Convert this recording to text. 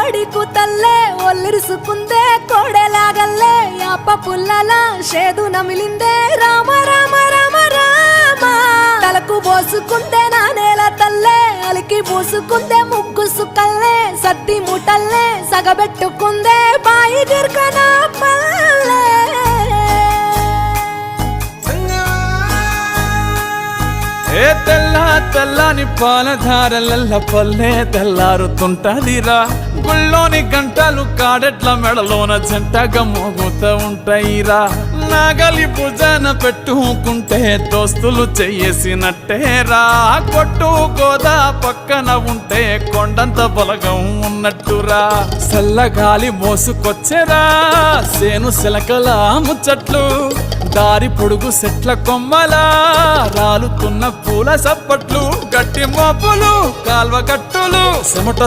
కోడి కూతల్లే ఒల్లిరుసుకుందే కోడెలాగల్లే యాప పుల్లల షేదు నమిలిందే రామ రామ రామ రామ తలకు పోసుకుందే నా నేల తల్లే అలికి పూసుకుందే ముగ్గు సుక్కల్లే సద్ది ముటల్లే సగబెట్టుకుందే బాయి గిర్కన పల్లె ఏ తెల్ల తెల్లని పాలధారలల్ల పల్లె తెల్లారుతుంటదిరా గుళ్ళోని గంటలు కాడెట్ల మెడలోన జంటగా మోగుతూ ఉంటాయిరా నాగలి భుజాన పెట్టుకుంటే దోస్తులు చెయ్యేసినట్టేరా కొట్టు గోదా పక్కన ఉంటే కొండంత బలగం ఉన్నట్టురా చల్లగాలి మోసుకొచ్చెరా సేను సిలకల ముచ్చట్లు దారి పొడుగు సెట్ల కొమ్మలా రాలుతున్న పూల సప్పట్లు గట్టి మోపులు కాల్వ గట్టులు చెమట